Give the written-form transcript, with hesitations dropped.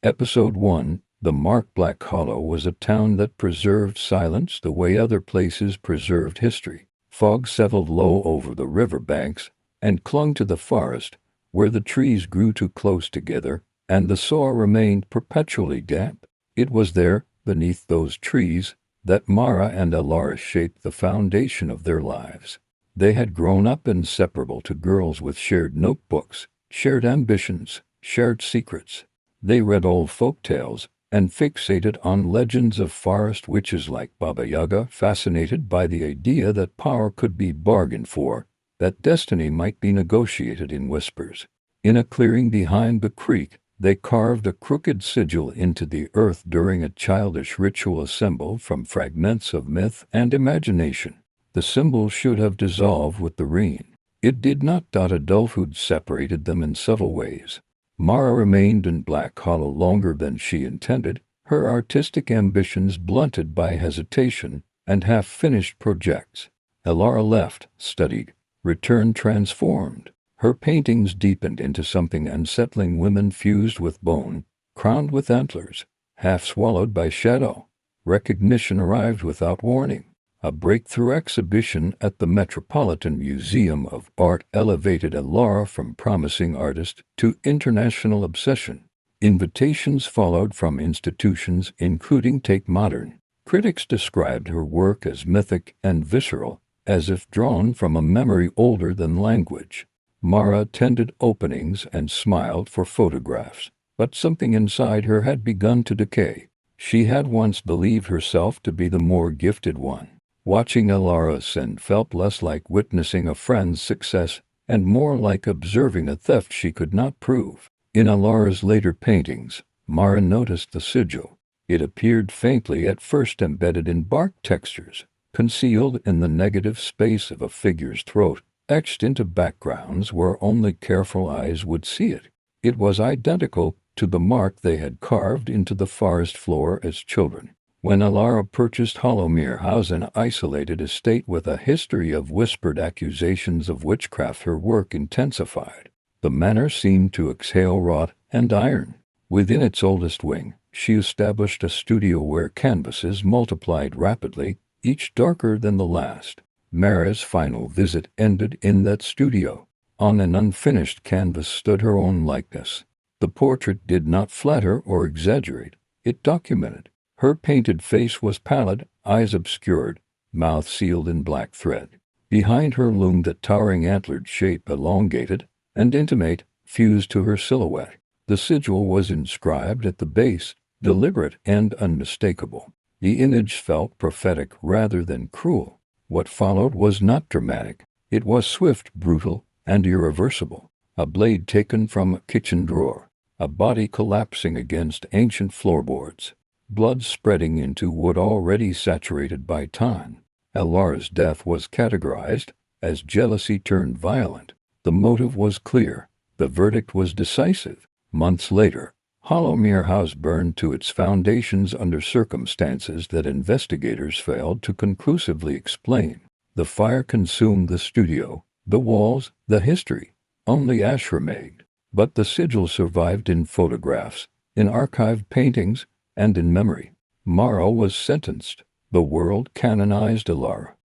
Episode 1. The Mark Black Hollow was a town that preserved silence the way other places preserved history. Fog settled low over the river banks and clung to the forest, where the trees grew too close together and the soil remained perpetually damp. It was there, beneath those trees, that Mara and Alara shaped the foundation of their lives. They had grown up inseparable to girls with shared notebooks, shared ambitions, shared secrets. They read old folk tales and fixated on legends of forest witches like Baba Yaga, fascinated by the idea that power could be bargained for, that destiny might be negotiated in whispers. In a clearing behind the creek, they carved a crooked sigil into the earth during a childish ritual assembled from fragments of myth and imagination. The symbol should have dissolved with the rain. It did not. Adulthood separated them in subtle ways. Mara remained in Black Hollow longer than she intended, her artistic ambitions blunted by hesitation and half-finished projects. Alara left, studied, returned transformed. Her paintings deepened into something unsettling, women fused with bone, crowned with antlers, half swallowed by shadow. Recognition arrived without warning. A breakthrough exhibition at the Metropolitan Museum of Art elevated Alara from promising artist to international obsession. Invitations followed from institutions including Tate Modern. Critics described her work as mythic and visceral, as if drawn from a memory older than language. Mara attended openings and smiled for photographs, but something inside her had begun to decay. She had once believed herself to be the more gifted one. Watching Alara ascend felt less like witnessing a friend's success and more like observing a theft she could not prove. In Alara's later paintings, Mara noticed the sigil. It appeared faintly at first, embedded in bark textures, concealed in the negative space of a figure's throat, etched into backgrounds where only careful eyes would see it. It was identical to the mark they had carved into the forest floor as children. When Alara purchased Hollowmere House, an isolated estate with a history of whispered accusations of witchcraft, her work intensified. The manor seemed to exhale wrought and iron. Within its oldest wing, she established a studio where canvases multiplied rapidly, each darker than the last. Mara's final visit ended in that studio. On an unfinished canvas stood her own likeness. The portrait did not flatter or exaggerate, it documented. Her painted face was pallid, eyes obscured, mouth sealed in black thread. Behind her loomed a towering antlered shape, elongated and intimate, fused to her silhouette. The sigil was inscribed at the base, deliberate and unmistakable. The image felt prophetic rather than cruel. What followed was not dramatic. It was swift, brutal, and irreversible. A blade taken from a kitchen drawer, a body collapsing against ancient floorboards, blood spreading into wood already saturated by time. Alara's death was categorized as jealousy turned violent. The motive was clear. The verdict was decisive. Months later, Hollowmere House burned to its foundations under circumstances that investigators failed to conclusively explain. The fire consumed the studio, the walls, the history. Only ash remained. But the sigil survived in photographs, in archived paintings, and in memory. Mara was sentenced. The world canonized Alara.